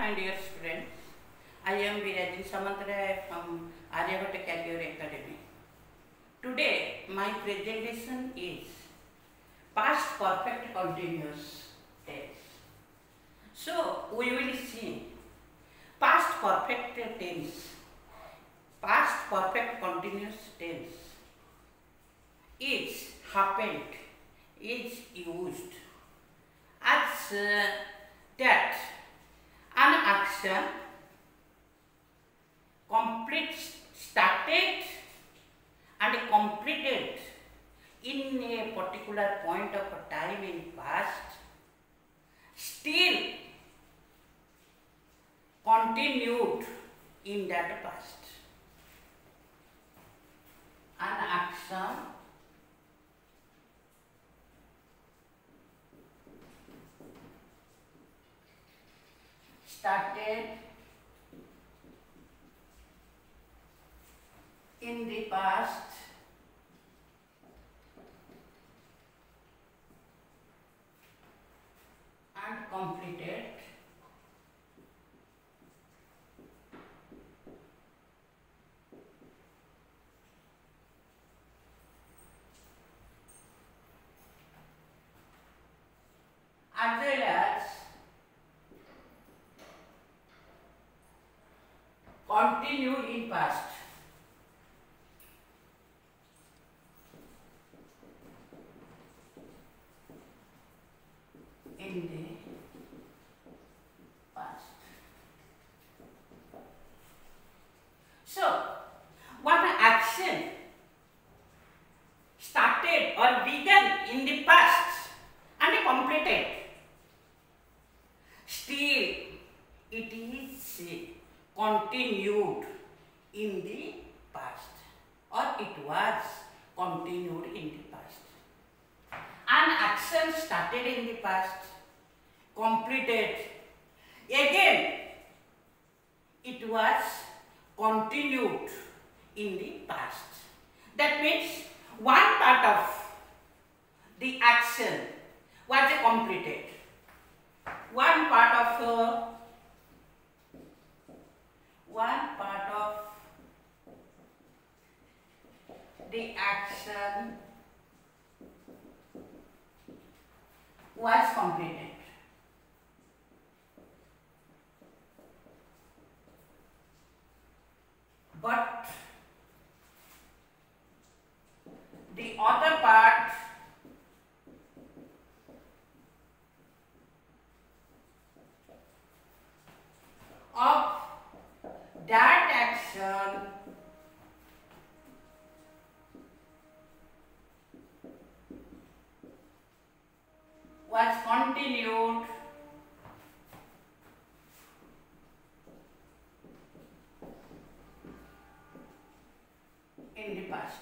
my dear students. I am Birajini Samantaray from Aryabhatta Career Academy. Today, my presentation is past perfect continuous tense. So, we will see past perfect tense, past perfect continuous tense is happened, is used as that an action started and completed in a particular point of time in past, still continued in that past. An action started in the past and completed as well as continued in past. In the past. So, one action started or began in the past and completed, still it is continued in the past, or it was continued in the past. An action started in the past, completed, again it was continued in the past. That means one part of the action was completed. One part of the action was completed. But the other part of that action was continued in the past.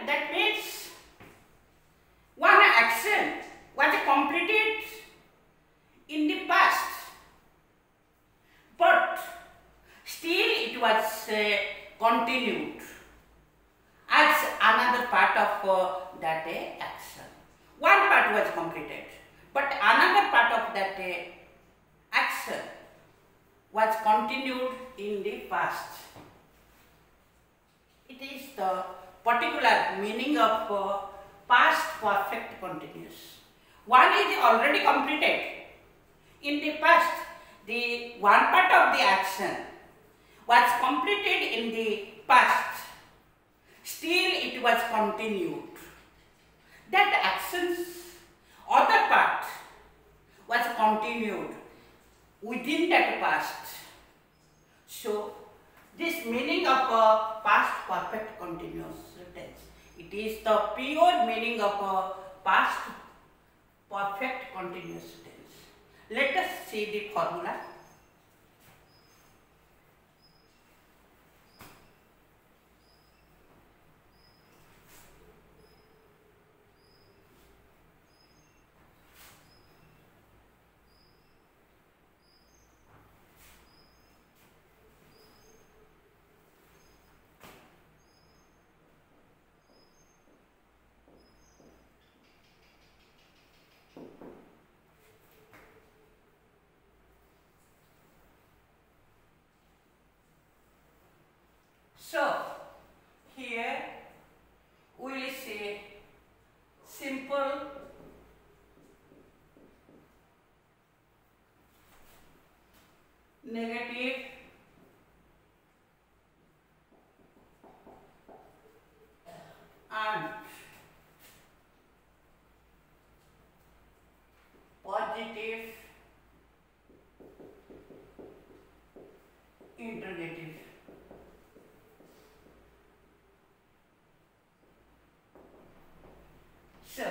That means one action was completed in the past, but still it was continued as another part of that action. One part was completed, but another part of that action was continued in the past. It is the particular meaning of past perfect continuous. One is already completed. In the past, the one part of the action was completed in the past. Still it was continued. That action's other part was continued within that past. So, this meaning of past perfect continuous tense. It is the pure meaning of past perfect continuous tense. Let us see the formula. negative, and positive, interrogative. So,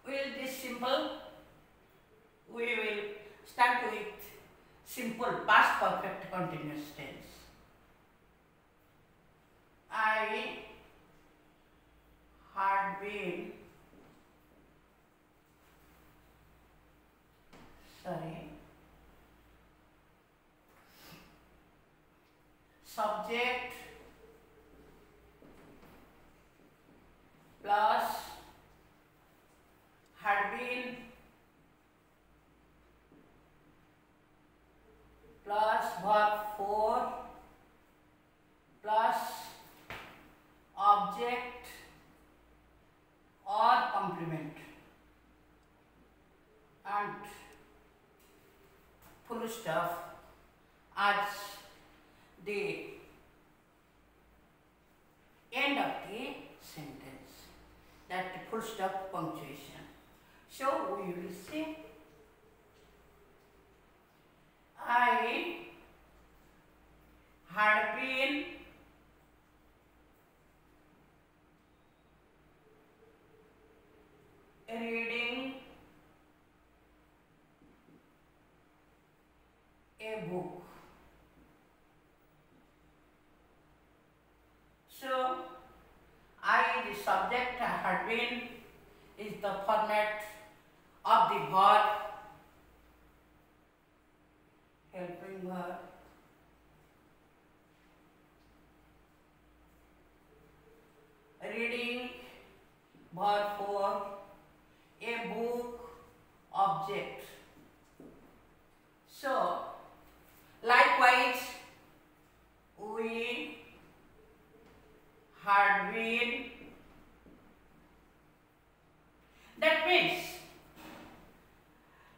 will this simple? We will start with simple past perfect continuous tense. I had been, subject plus had been plus verb 4 plus object or complement and full stop as the end of the sentence, that full stop punctuation. So we will say I had been reading a book. So, I, the subject, had been is the format of the verb, helping verb. Reading, verb 4, a book, object. So, likewise, we had been. That means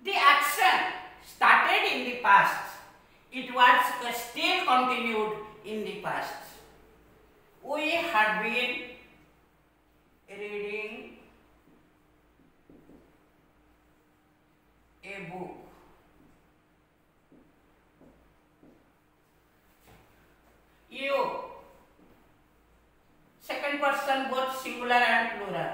the action started in the past. It was still continued in the past. We had been reading a book. You, second person, both singular and plural,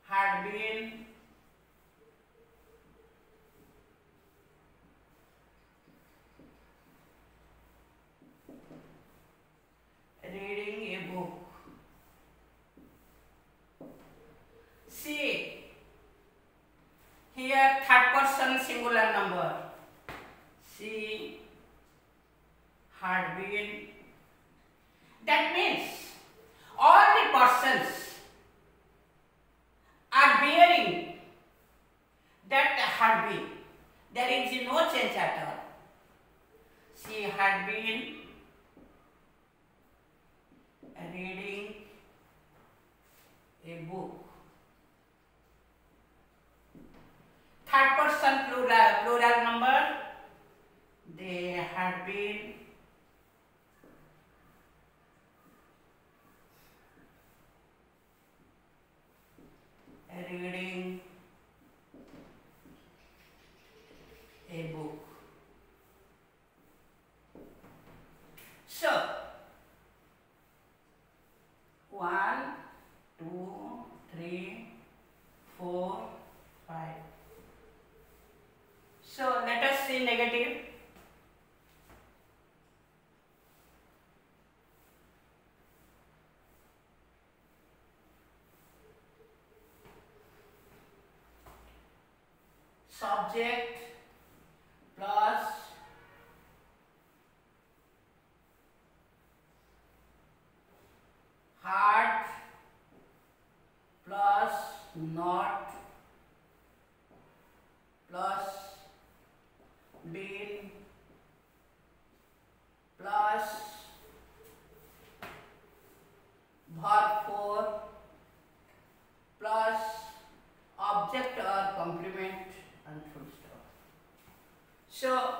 had been reading a book. See, here third person singular number. She had been. That means all the persons are bearing that had been. There is no change at all. She had been reading a book. Third person plural number. They had been reading a book. So, 1, 2, 3, 4, 5. So, let us see negative. Subject plus had plus not plus been plus verb 4 plus object or complement and full stop. So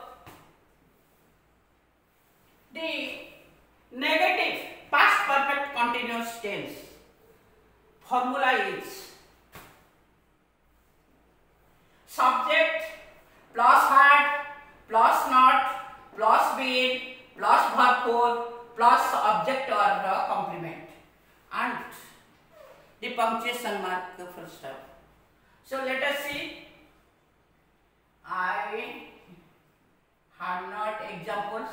the negative past perfect continuous tense formula is subject plus had plus not plus been plus verb form plus object or complement and the punctuation mark the full stop. So let us see. I have not examples.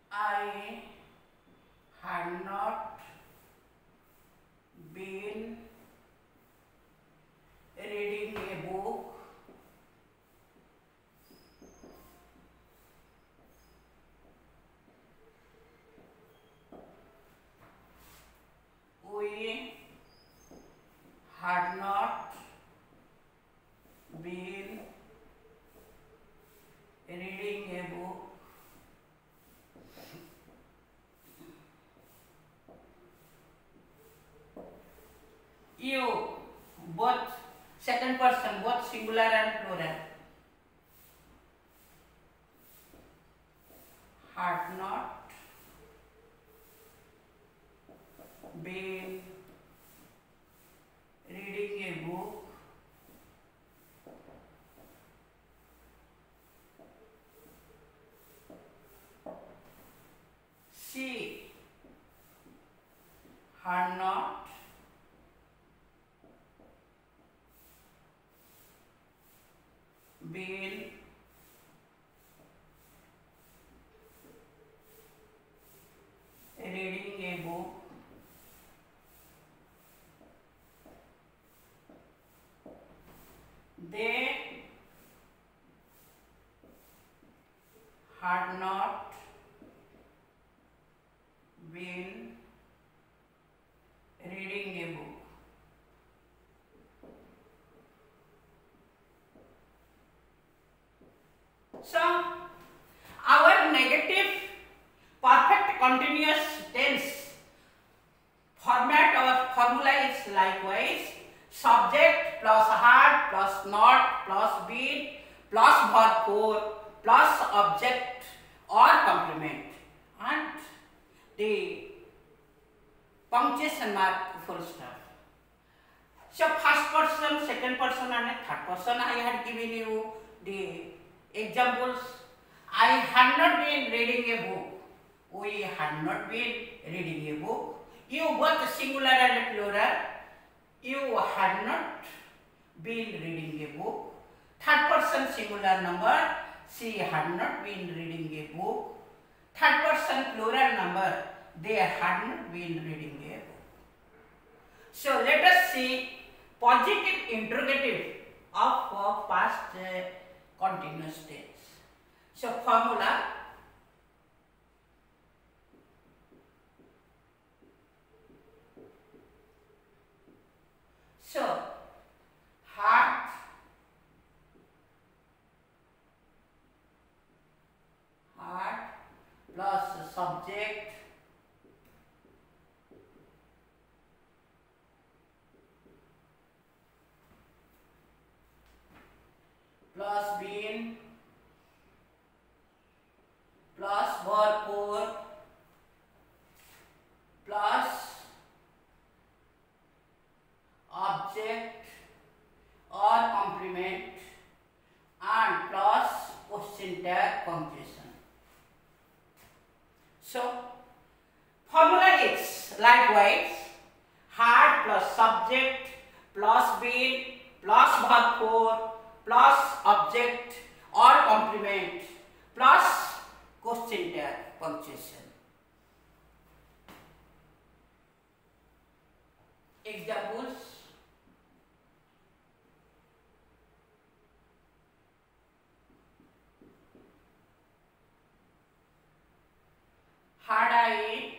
I had not been reading a book. We had not been reading a book. You, both second person, both singular and plural, had not been reading a book. She had not been reading a book. They had not been reading a book. So, our negative perfect continuous tense format or formula is likewise subject plus had plus not plus been plus verb form plus object or complement and the punctuation mark full stop. So first person, second person and third person I had given you the examples. I had not been reading a book. We had not been reading a book. You both singular and plural. You had not been reading a book. Third person singular number. She had not been reading a book. Third person plural number. They had not been reading a book. So let us see positive interrogative of past continuous tense. So formula had plus subject plus been plus verb form plus object or complement and plus question tag punctuation. So formula is likewise had plus subject plus been plus verb form plus object or complement plus question tag punctuation. Examples: had I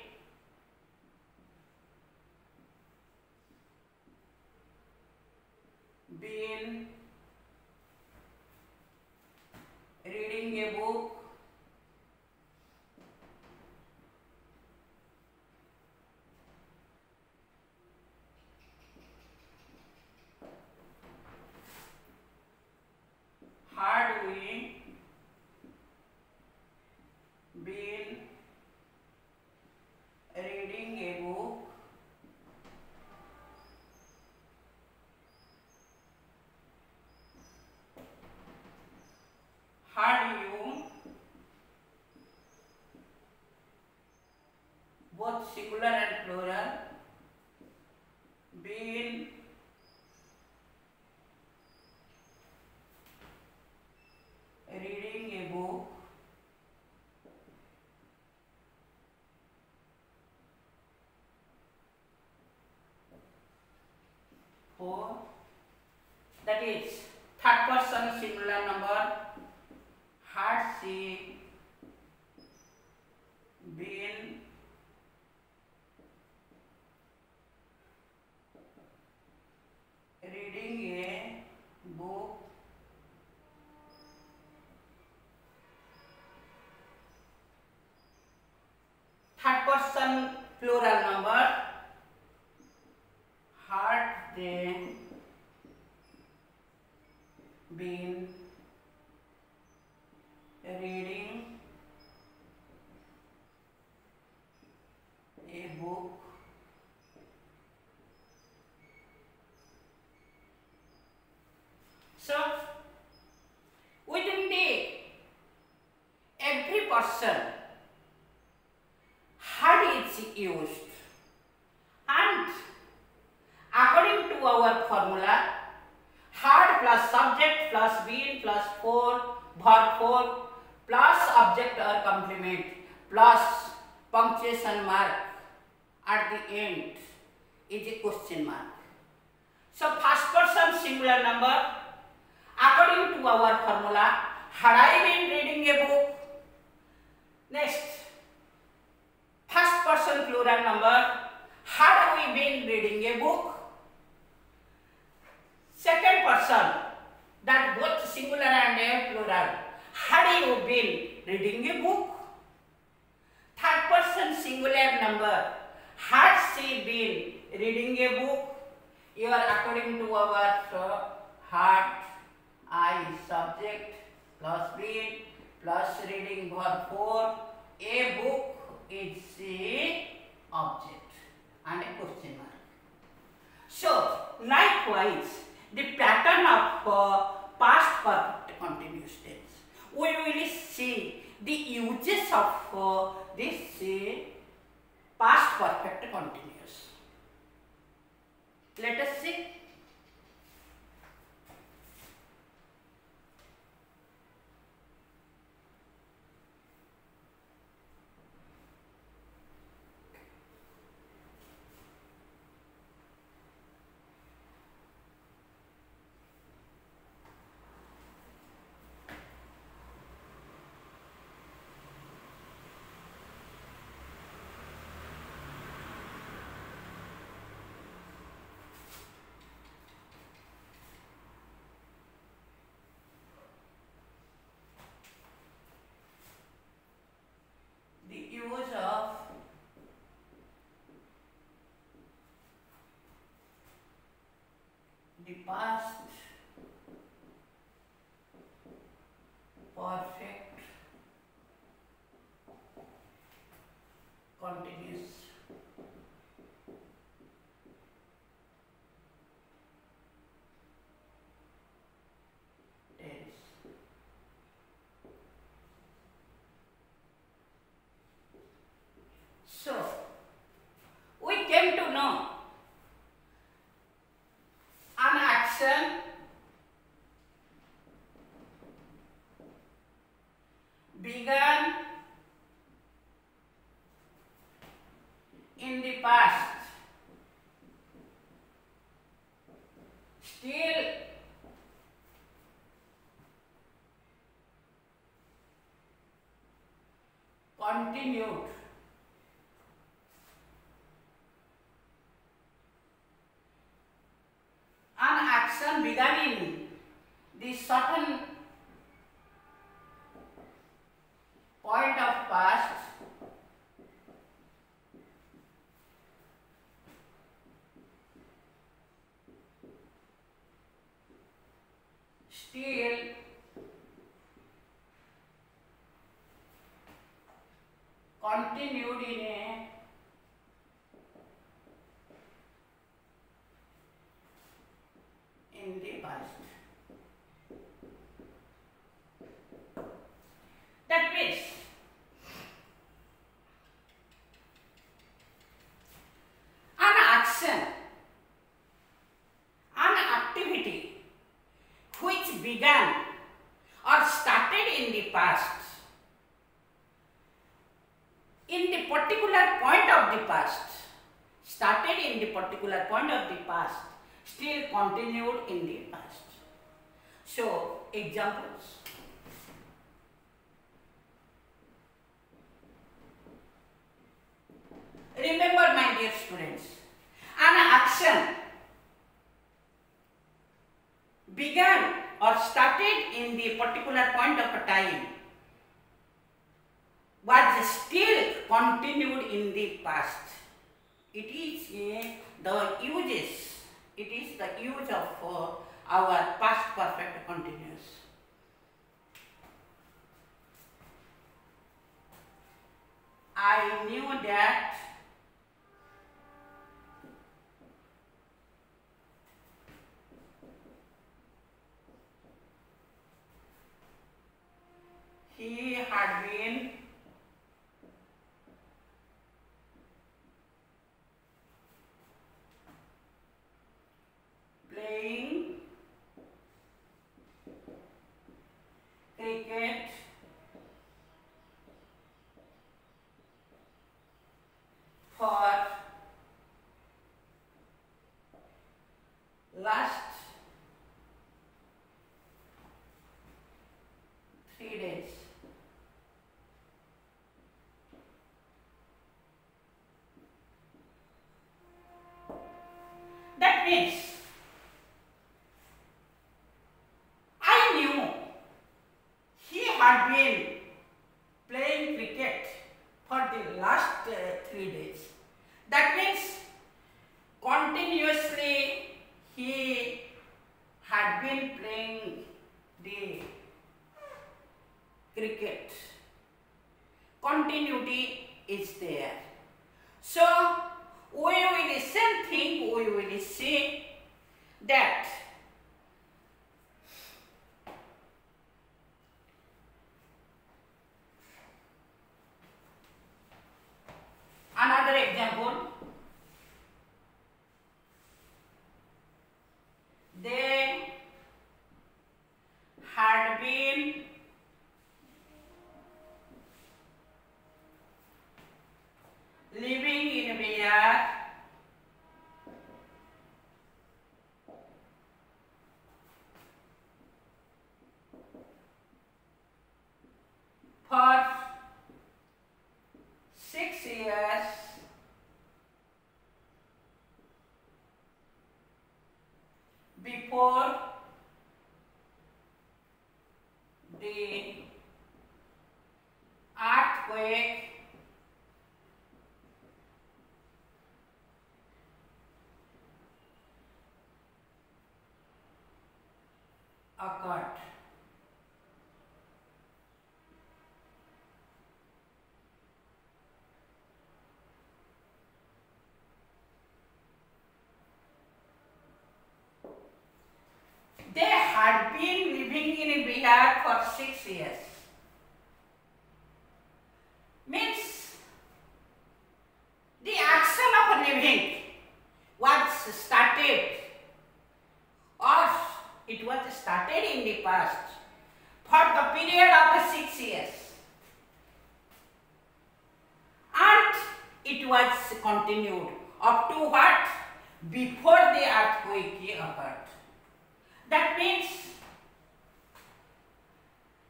been reading a book, both singular and plural, been reading a book, four, that is third person singular number, had she been reading a book third person plural number, had they been reading a book so within the every person had is used, and according to our formula, had plus subject plus been plus verb 4 plus object or complement plus punctuation mark at the end is a question mark. So first person singular number, according to our formula, had I been reading a book? Next, first person plural number, had we been reading a book? Second person, that both singular and a plural, had you been reading a book? Third person singular number, had she been reading a book? Here according to our had, I subject plus been plus reading verb 4, a book is the object and a question mark. So likewise, the pattern of past perfect continuous tense, we will see the uses of this past perfect continuous. Let us see. Use of the past perfect continuous tense. So, we came to know an action began in the past, still continued an action began in the certain point of past still continued in the past. That means began or started in the past, in the particular point of the past, started in the particular point of the past, still continued in the past. So, examples. Remember, my dear students, an action began or started in the particular point of a time was still continued in the past. It is the use of our past perfect continuous. I knew that he had been playing cricket for last 3 days. That means I knew he had been playing cricket for the last 3 days. That means continuously he had been playing the cricket. Continuity is there. So, we will same thing, we will see that another example, they had been living in Bihar for 6 years before the earthquake occurred. They had been living in Bihar for 6 years. Means the action of living was started, or it was started in the past for the period of 6 years, and it was continued up to what? Before the earthquake occurred. That means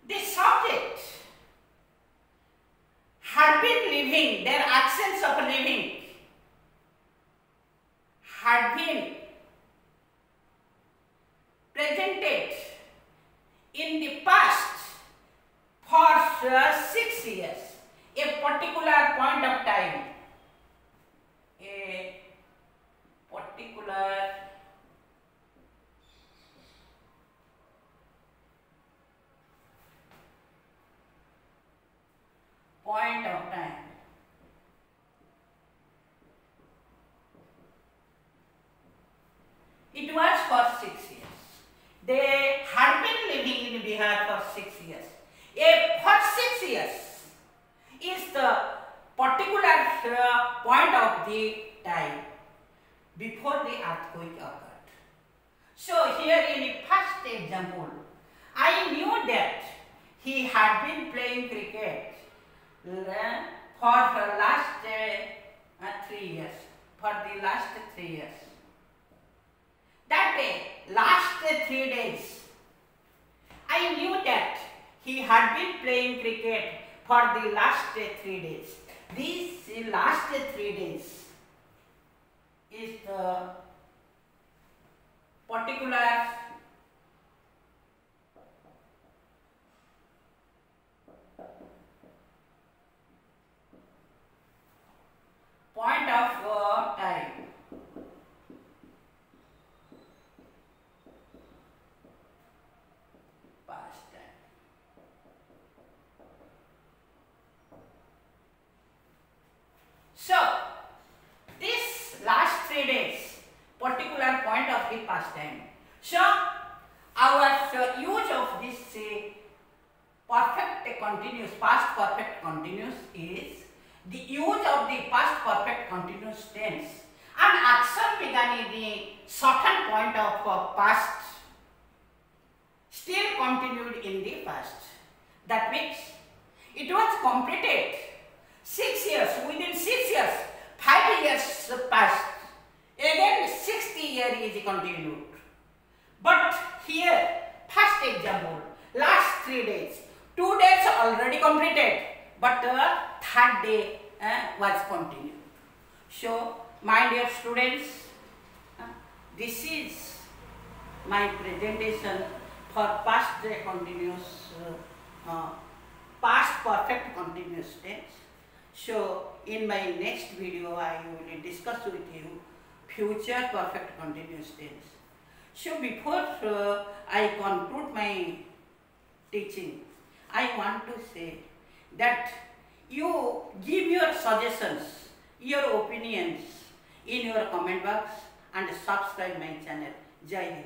the subject had been living, their actions of living had been presented in the past for 6 years, a particular point of time, a particular point of time. It was for 6 years. They had been living in Bihar for 6 years. For 6 years is the particular point of the time before the earthquake occurred. So here in the first example, I knew that he had been playing cricket for the last 3 years. For the last 3 years. That last 3 days, I knew that he had been playing cricket for the last 3 days. These last 3 days is the particular point of time. Past time. So, this last 3 days, particular point of the past time. So, our use of this perfect continuous, past perfect continuous is the use of the past perfect continuous tense. An action began in the certain point of past still continued in the past. That means it was completed 6 years, within 6 years, 5 years passed. Again 6th year is continued. But here, first example, last 3 days, 2 days already completed, but the 3rd day was continued. So, my dear students, this is my presentation for past continuous, past perfect continuous tense. So, in my next video, I will discuss with you future perfect continuous tense. So, before I conclude my teaching, I want to say that you give your suggestions, your opinions in your comment box and subscribe my channel. Jai Hind.